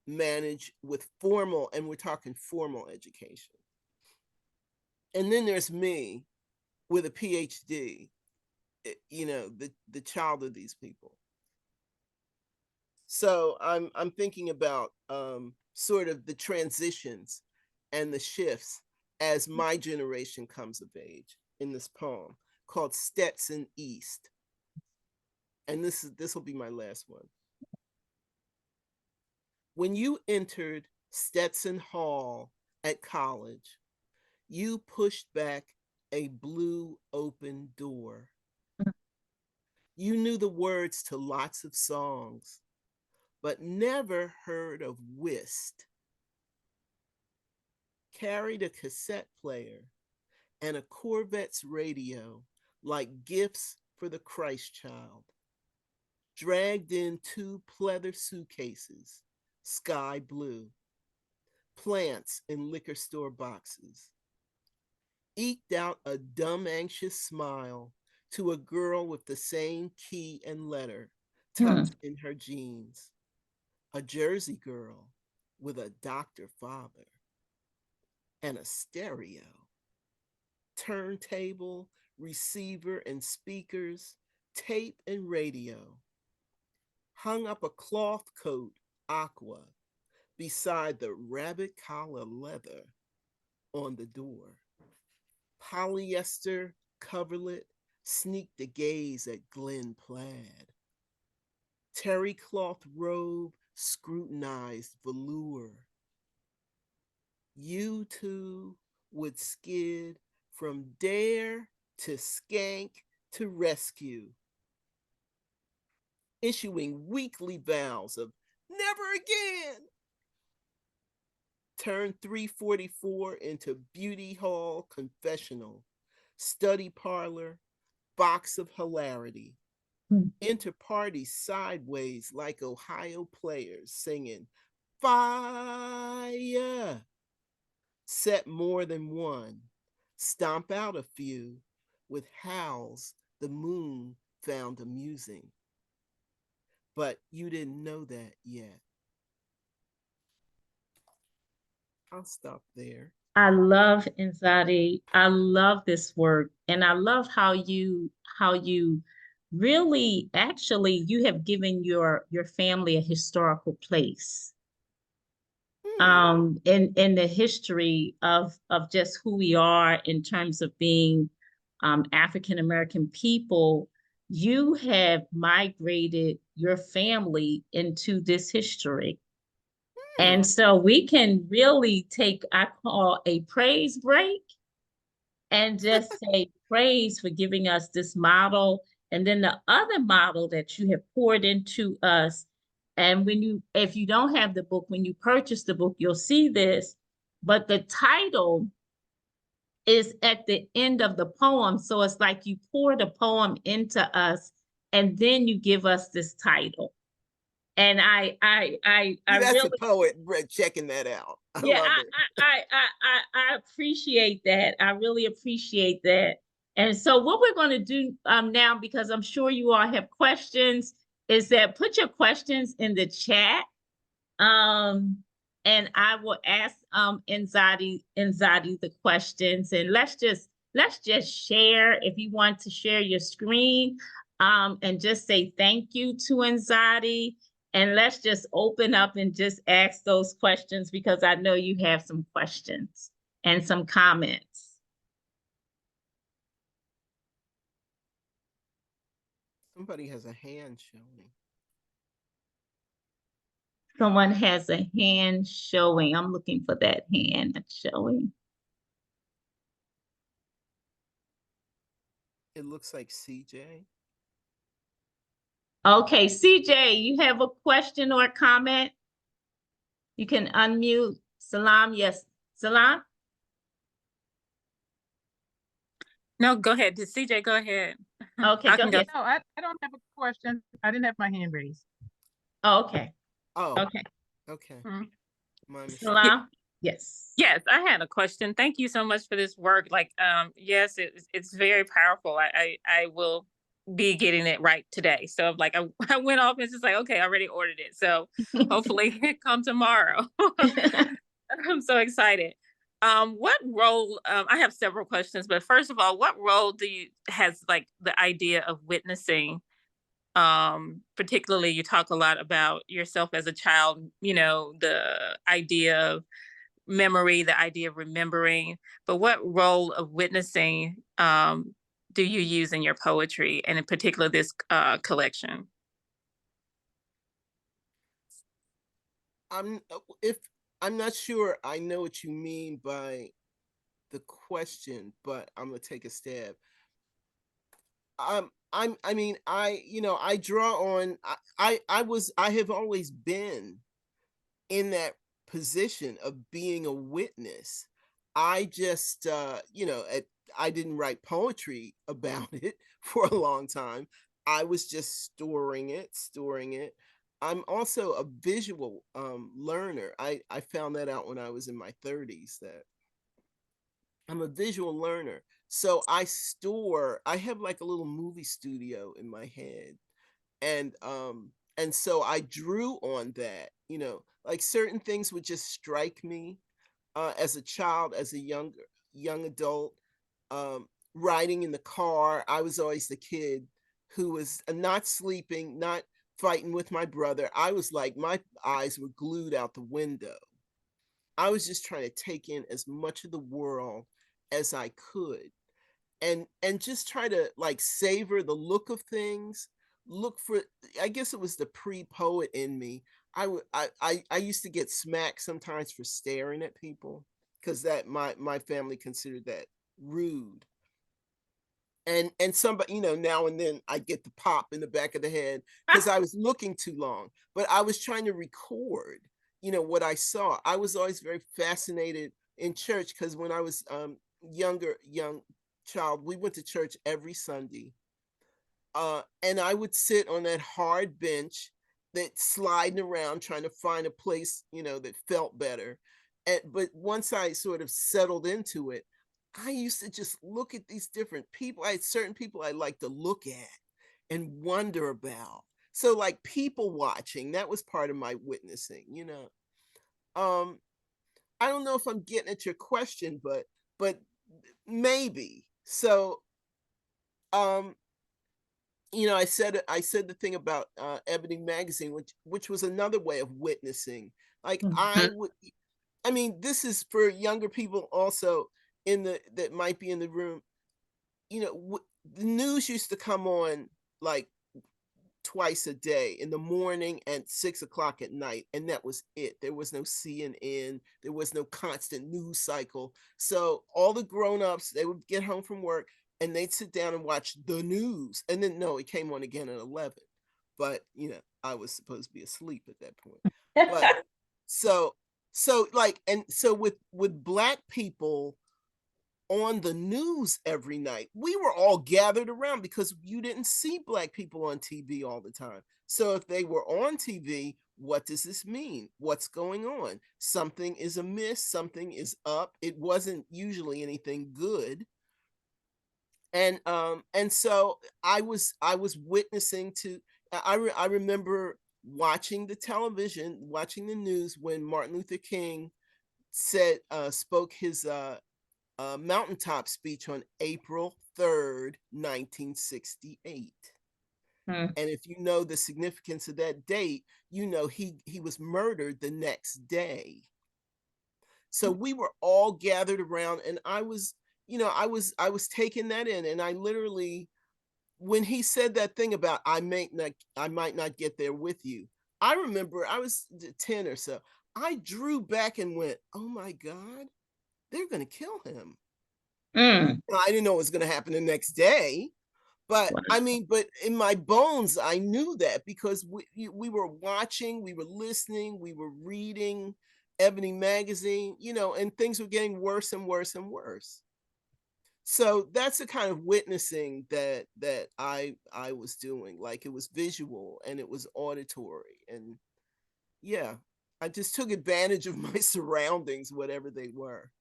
Speaker 2: manage with formal, and we're talking formal education. And then there's me with a PhD, you know, the child of these people. So I'm thinking about sort of the transitions and the shifts as my generation comes of age in this poem called Stetson East. And this will be my last one. When you entered Stetson Hall at college, you pushed back a blue open door. You knew the words to lots of songs, but never heard of whist. Carried a cassette player and a Corvette's radio like gifts for the Christ child. Dragged in 2 pleather suitcases, sky blue, plants in liquor store boxes. Eked out a dumb, anxious smile to a girl with the same key and letter tucked in her jeans. A Jersey girl with a doctor father and a stereo, turntable, receiver and speakers, tape and radio. Hung up a cloth coat, aqua, beside the rabbit collar leather on the door. Polyester coverlet sneaked a gaze at Glen Plaid. Terry cloth robe scrutinized velour. You two would skid from dare to skank to rescue, issuing weekly vows of never again. Turned 344 into beauty hall confessional, study parlor, box of hilarity. Enter parties sideways like Ohio players singing fire. Set more than one, stomp out a few with howls the moon found amusing. But you didn't know that yet. I'll stop there.
Speaker 1: I love Nzadi. I love this work, and I love how you really actually you have given your family a historical place in the history of just who we are in terms of being African American people. You have migrated your family into this history. And so we can really take, I call a praise break and just say praise for giving us this model. And then the other model that you have poured into us. And if you don't have the book, when you purchase the book, you'll see this. But the title is at the end of the poem. So it's like you pour the poem into us and then you give us this title. And I
Speaker 2: That's a
Speaker 1: really,
Speaker 2: poet checking that out. I
Speaker 1: yeah,
Speaker 2: love it.
Speaker 1: I appreciate that. I really appreciate that. And so what we're going to do now, because I'm sure you all have questions, is that put your questions in the chat. Um, and I will ask Nzadi the questions, and let's just share. If you want to share your screen, and just say thank you to Nzadi, and let's just open up and just ask those questions, because I know you have some questions and some comments.
Speaker 2: Somebody has a hand showing.
Speaker 1: Someone has a hand showing. I'm looking for that hand that's showing.
Speaker 2: It looks like CJ.
Speaker 1: Okay, CJ, you have a question or a comment? You can unmute. Salam, yes. Salam?
Speaker 3: No, go ahead. CJ, go ahead.
Speaker 1: Okay,
Speaker 3: I
Speaker 1: go
Speaker 3: can go.
Speaker 1: ahead.
Speaker 4: No, I don't have a question. I didn't have my hand raised.
Speaker 1: Oh, okay,
Speaker 2: Oh,
Speaker 1: okay.
Speaker 2: okay.
Speaker 3: Mhm.
Speaker 2: My mistake.
Speaker 1: Salam? Yes.
Speaker 3: Yes, I had a question. Thank you so much for this work. Like, yes, it's very powerful. I will be getting it right today. So like I went off and it's just like, okay, I already ordered it. So hopefully it come tomorrow. I'm so excited. What role, I have several questions, but first of all, what role has like the idea of witnessing, particularly you talk a lot about yourself as a child, the idea of memory, the idea of remembering, but what role of witnessing do you use in your poetry, and in particular this collection?
Speaker 2: If I'm not sure I know what you mean by the question, but I'm gonna take a stab. I mean, I draw on, I have always been in that position of being a witness. I just, I didn't write poetry about it for a long time. I was just storing it. I'm also a visual learner. I found that out when I was in my 30s, that I'm a visual learner. So I have like a little movie studio in my head. And so I drew on that, like certain things would just strike me as a child, as a young adult, riding in the car. I was always the kid who was not sleeping, not fighting with my brother. I was like, my eyes were glued out the window. I was just trying to take in as much of the world as I could, and just try to like savor the look of things. Look for, I guess it was the pre-poet in me. I used to get smacked sometimes for staring at people, because that my family considered that rude. And somebody, now and then I get the pop in the back of the head because I was looking too long. But I was trying to record, what I saw. I was always very fascinated in church, because when I was young child, we went to church every Sunday. And I would sit on that hard bench, that sliding around trying to find a place, that felt better. But once I sort of settled into it, I used to just look at these different people. I had certain people I like to look at and wonder about. So like people watching, that was part of my witnessing. I don't know if I'm getting at your question, but maybe. So um I said the thing about Ebony magazine, which was another way of witnessing. Like I mean, this is for younger people also that might be in the room. The news used to come on like twice a day, in the morning and 6 o'clock at night, and that was it. There was no CNN, there was no constant news cycle. So all the grown-ups, they would get home from work and they'd sit down and watch the news, and then no, it came on again at 11. But I was supposed to be asleep at that point. But so like, and so with Black people, on the news every night. We were all gathered around because you didn't see Black people on TV all the time. So if they were on TV, what does this mean? What's going on? Something is amiss, something is up. It wasn't usually anything good. And so I was witnessing to, I remember watching the television, watching the news when Martin Luther King spoke his mountaintop speech on April 3rd, 1968.
Speaker 1: Hmm.
Speaker 2: And if you know the significance of that date, you know he was murdered the next day. So we were all gathered around, and I was, I was taking that in, and I literally, when he said that thing about I might not get there with you, I remember I was 10 or so. I drew back and went, oh my God, they're going to kill him.
Speaker 1: Mm.
Speaker 2: I didn't know it was going to happen the next day, but
Speaker 1: Wow.
Speaker 2: I mean, but in my bones, I knew that because we were watching, we were listening, we were reading Ebony magazine, and things were getting worse and worse and worse. So that's the kind of witnessing that I was doing. Like, it was visual and it was auditory, and yeah, I just took advantage of my surroundings, whatever they were.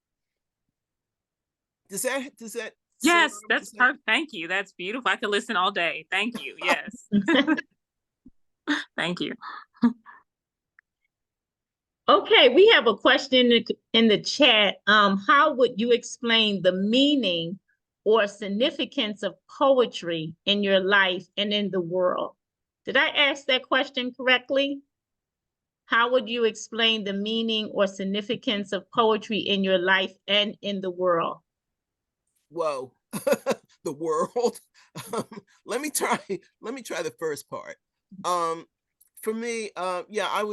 Speaker 2: Does that
Speaker 3: Yes, that's perfect. Thank you. That's beautiful. I could listen all day. Thank you. Yes. Thank you.
Speaker 1: Okay, we have a question in the chat. How would you explain the meaning or significance of poetry in your life and in the world? Did I ask that question correctly? How would you explain the meaning or significance of poetry in your life and in the world?
Speaker 2: Whoa. The world. Let me try the first part. For me, yeah,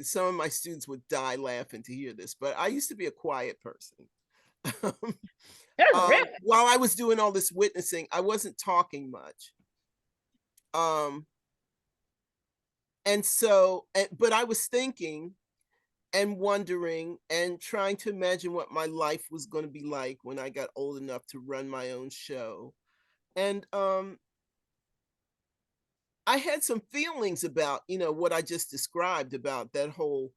Speaker 2: some of my students would die laughing to hear this, but I used to be a quiet person.
Speaker 1: Really?
Speaker 2: While I was doing all this witnessing, I wasn't talking much. And so, but I was thinking and wondering and trying to imagine what my life was going to be like when I got old enough to run my own show. And I had some feelings about, what I just described about that whole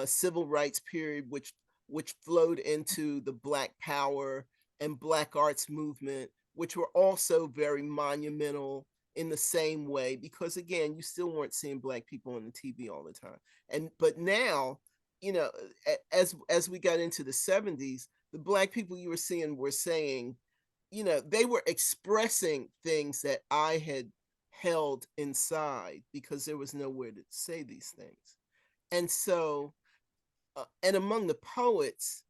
Speaker 2: civil rights period, which flowed into the Black Power and Black arts movement, which were also very monumental in the same way, because again, you still weren't seeing Black people on the TV all the time. But now, as we got into the 70s, the Black people you were seeing were saying, they were expressing things that I had held inside because there was nowhere to say these things. And so, and among the poets,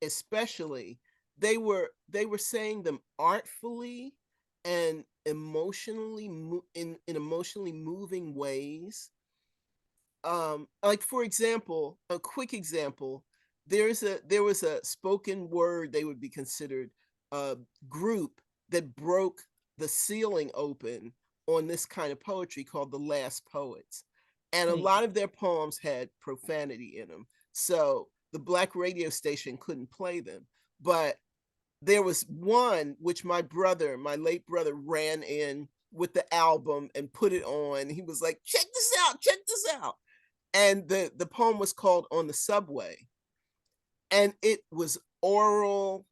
Speaker 2: especially, they were saying them artfully and emotionally in emotionally moving ways. Like, for example, a quick example, there was a spoken word, they would be considered a group that broke the ceiling open on this kind of poetry called the Last Poets. And a lot of their poems had profanity in them. So the Black radio station couldn't play them. But there was one which my late brother, ran in with the album and put it on. He was like, check this out. And the poem was called On the Subway. And it was oral,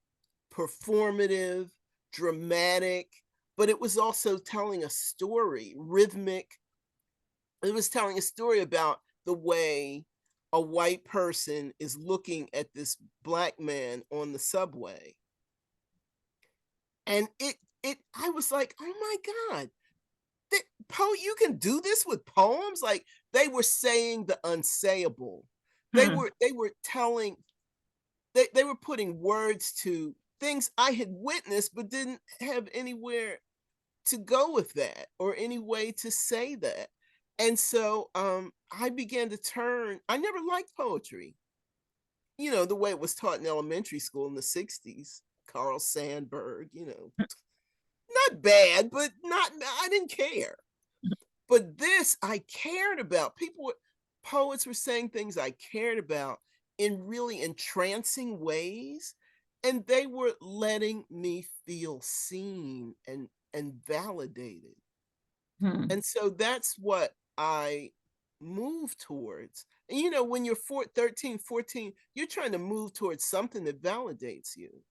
Speaker 2: performative, dramatic, but it was also telling a story, rhythmic. It was telling a story about the way a white person is looking at this Black man on the subway. And I was like, oh my God, you can do this with poems? Like, they were saying the unsayable. They were telling, they were putting words to things I had witnessed, but didn't have anywhere to go with that or any way to say that. And so I began to turn. I never liked poetry, the way it was taught in elementary school in the 60s. Carl Sandburg, not bad, but I didn't care. But this I cared about. Poets were saying things I cared about in really entrancing ways. and they were letting me feel seen and validated.
Speaker 1: Hmm.
Speaker 2: And so that's what I move towards. And you know, when you're 13, 14, you're trying to move towards something that validates you.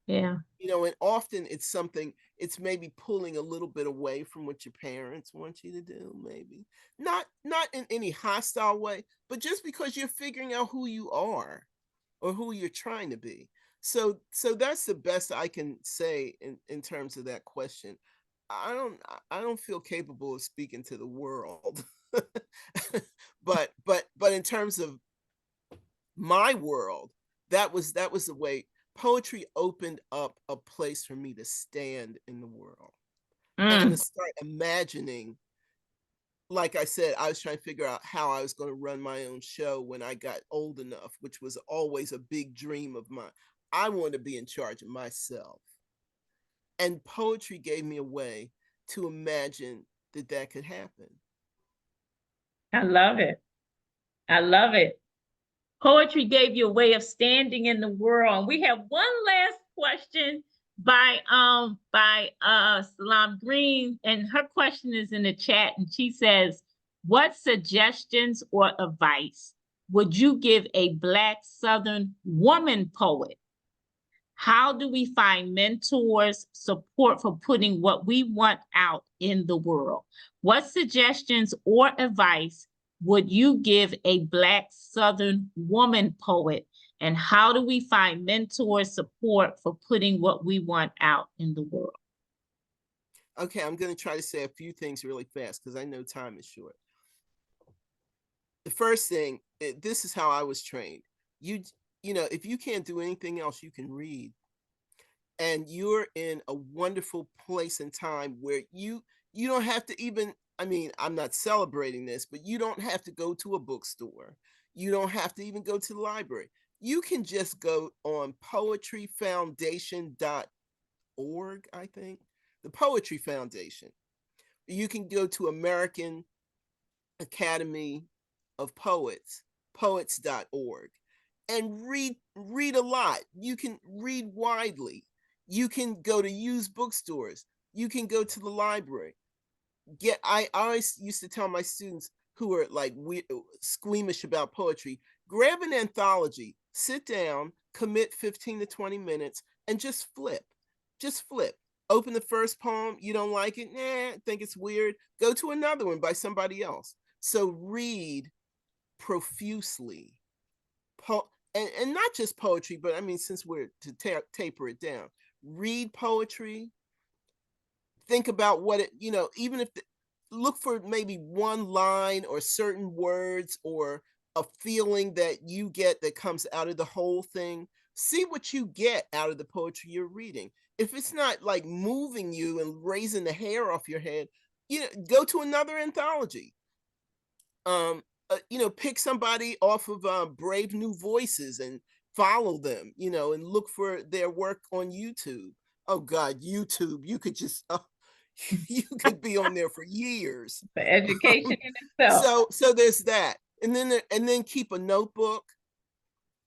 Speaker 1: Yeah.
Speaker 2: You know, and often it's something, it's maybe pulling a little bit away from what your parents want you to do, maybe. Not in any hostile way, but just because you're figuring out who you are or who you're trying to be. So that's the best I can say in terms of that question. I don't feel capable of speaking to the world. But in terms of my world, that was the way poetry opened up a place for me to stand in the world and to
Speaker 1: Mm.
Speaker 2: start imagining. Like I said, I was trying to figure out how I was going to run my own show when I got old enough, which was always a big dream of mine. I wanted to be in charge of myself. And poetry gave me a way to imagine that that could happen.
Speaker 1: I love it. I love it. Poetry gave you a way of standing in the world. We have one last question by Salam Green, and her question is in the chat, and she says, "What suggestions or advice would you give a Black Southern woman poet? How do we find mentors, support for putting what we want out in the world? What suggestions or advice would you give a Black Southern woman poet? And how do we find mentors, support for putting what we want out in the world?"
Speaker 2: Okay, I'm going to try to say a few things really fast because I know time is short. The first thing, this is how I was trained. You you know, if you can't do anything else, you can read. And you're in a wonderful place and time where you don't have to even, I mean, I'm not celebrating this, but you don't have to go to a bookstore. You don't have to even go to the library. You can just go on poetryfoundation.org, I think. The Poetry Foundation. You can go to American Academy of Poets, poets.org, and read a lot. You can read widely. You can go to used bookstores. You can go to the library. I always used to tell my students who are like squeamish about poetry, grab an anthology, sit down, commit 15 to 20 minutes, and just flip. Just flip. Open the first poem, you don't like it, think it's weird. Go to another one by somebody else. So read profusely. And not just poetry, but I mean, since we're to taper it down, read poetry, think about what it, you know, even if look for maybe one line or certain words or a feeling that you get that comes out of the whole thing. See what you get out of the poetry you're reading. If it's not like moving you and raising the hair off your head, you know, go to another anthology. You know, pick somebody off of Brave New Voices and follow them, you know, and look for their work on YouTube. Oh God, YouTube, you could just you could be on there for years.
Speaker 1: For education in itself.
Speaker 2: So there's that. And then keep a notebook,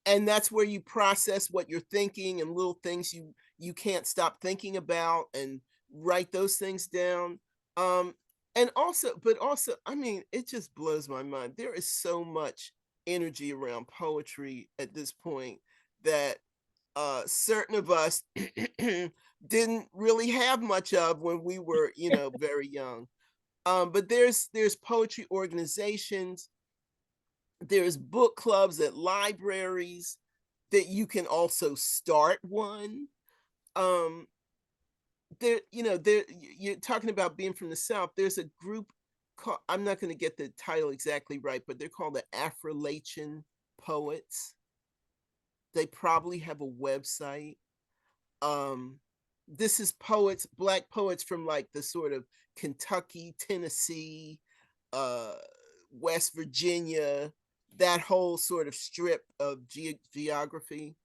Speaker 2: and that's where you process what you're thinking and little things you can't stop thinking about, and write those things down. And also, but also, I mean, it just blows my mind. There is so much energy around poetry at this point that certain of us didn't really have much of when we were, you know, very young. But there's poetry organizations, there's book clubs at libraries that you can also start one. Um, there, you know, there you're talking about being from the South. There's a group called, I'm not going to get the title exactly right, but they're called the Afro-Latin Poets. They probably have a website. Um, this is poets, Black poets from like the sort of Kentucky, Tennessee, uh, West Virginia, that whole sort of strip of geography.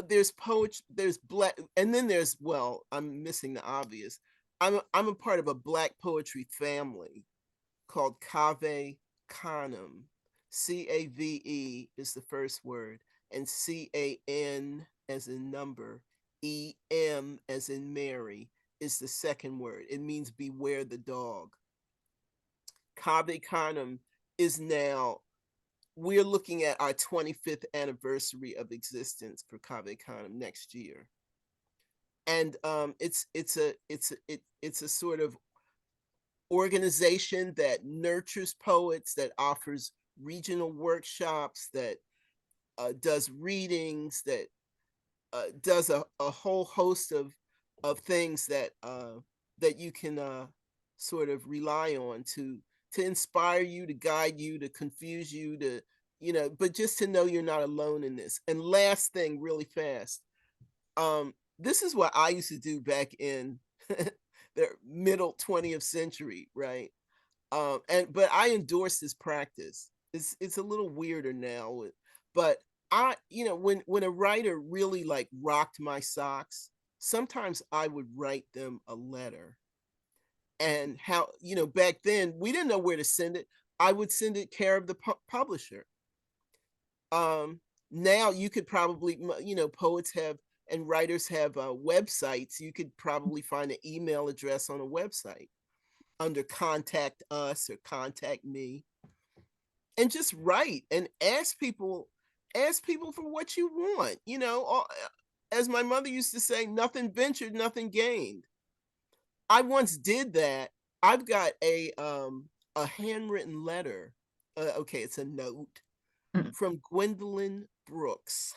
Speaker 2: There's poets, there's Black, and then there's, well, I'm missing the obvious. I'm a part of a Black poetry family called Cave Canem. Cave is the first word, and Canem as in number, E-M as in Mary is the second word. It means beware the dog. Cave Canem is now, we're looking at our 25th anniversary of existence for Cave Canem next year. And it's a sort of organization that nurtures poets, that offers regional workshops, that does readings, that does a whole host of things that that you can sort of rely on to inspire you, to guide you, to confuse you, to, you know, but just to know you're not alone in this. And last thing, really fast, this is what I used to do back in the middle 20th century, right? But I endorse this practice. It's a little weirder now, but I, you know, when a writer really like rocked my socks, sometimes I would write them a letter. And how, you know, back then we didn't know where to send it. I would send it care of the publisher. Now you could probably, you know, poets have and writers have websites. You could probably find an email address on a website under contact us or contact me, and just write and ask people for what you want. You know, as my mother used to say, nothing ventured, nothing gained. I once did that. I've got a handwritten letter. Okay, it's a note from Gwendolyn Brooks.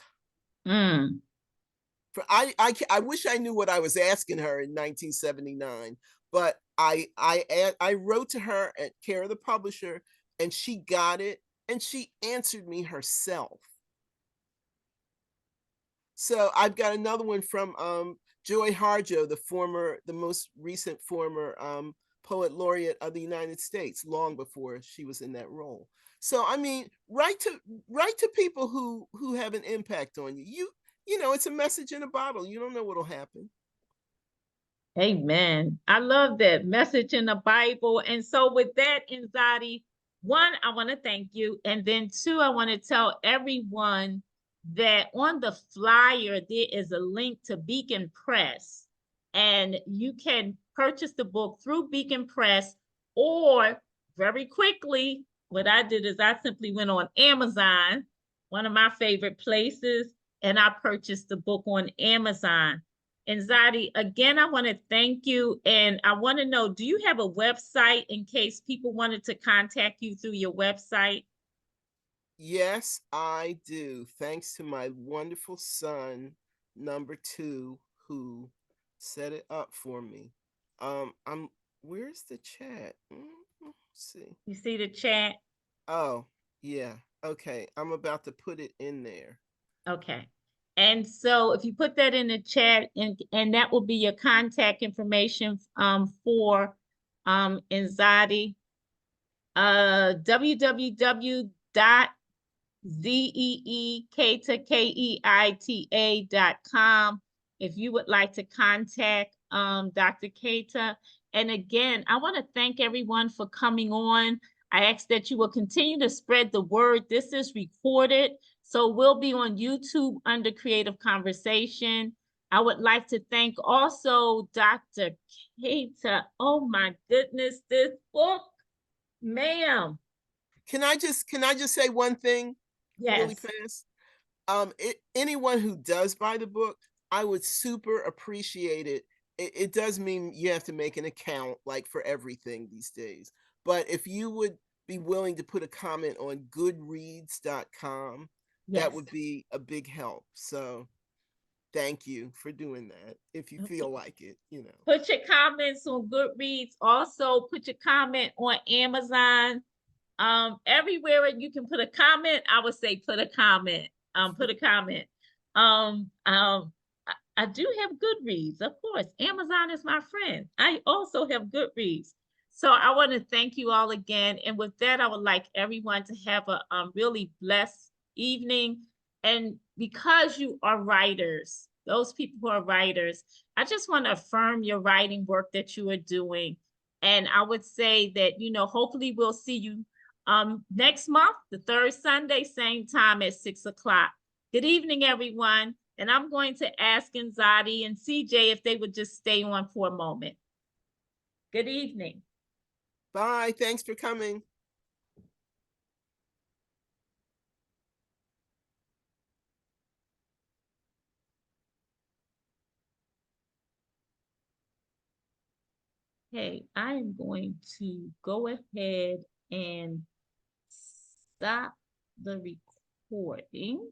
Speaker 2: I wish I knew what I was asking her in 1979, but I wrote to her at care of the publisher, and she got it, and she answered me herself. So I've got another one from Joy Harjo, the most recent former poet laureate of the United States, long before she was in that role. So I mean, write to people who have an impact on you. You know, it's a message in a bottle. You don't know what'll happen.
Speaker 1: Amen. I love that message in the Bible. And so with that, Nzadi, one, I want to thank you. And then two, I want to tell everyone that on the flyer, there is a link to Beacon Press. And you can purchase the book through Beacon Press, or very quickly, what I did is I simply went on Amazon, one of my favorite places, and I purchased the book on Amazon. And Nzadi, again, I want to thank you. And I want to know, do you have a website in case people wanted to contact you through your website?
Speaker 2: Yes, I do. Thanks to my wonderful son, number 2, who set it up for me. Where's the chat? Let's see.
Speaker 1: You see the chat?
Speaker 2: Oh, yeah. Okay. I'm about to put it in there.
Speaker 1: Okay. And so if you put that in the chat, and that will be your contact information for Nzadi, www.zeekeita.com if you would like to contact Dr. Keita. And again, I want to thank everyone for coming on. I ask that you will continue to spread the word. This is recorded, so we'll be on YouTube under Creative Conversation. I would like to thank also Dr. Keita. Oh my goodness, this book, ma'am.
Speaker 2: Can I just say one thing?
Speaker 1: Yes.
Speaker 2: Really fast? Anyone who does buy the book, I would super appreciate it. It does mean you have to make an account, like for everything these days. But if you would be willing to put a comment on goodreads.com, that would be a big help. So thank you for doing that. If you feel like it, you know.
Speaker 1: Put your comments on Goodreads. Also, put your comment on Amazon. Everywhere you can put a comment, I would say put a comment. Put a comment. I do have Goodreads, of course. Amazon is my friend. I also have Goodreads. So I want to thank you all again. And with that, I would like everyone to have a really blessed evening. And because you are writers, those people who are writers, I just want to affirm your writing work that you are doing. And I would say that, you know, hopefully we'll see you next month, the third Sunday, same time at 6 o'clock. Good evening, everyone. And I'm going to ask Nzadi and CJ if they would just stay on for a moment. Good evening.
Speaker 2: Bye. Thanks for coming.
Speaker 1: Okay, I am going to go ahead and stop the recording.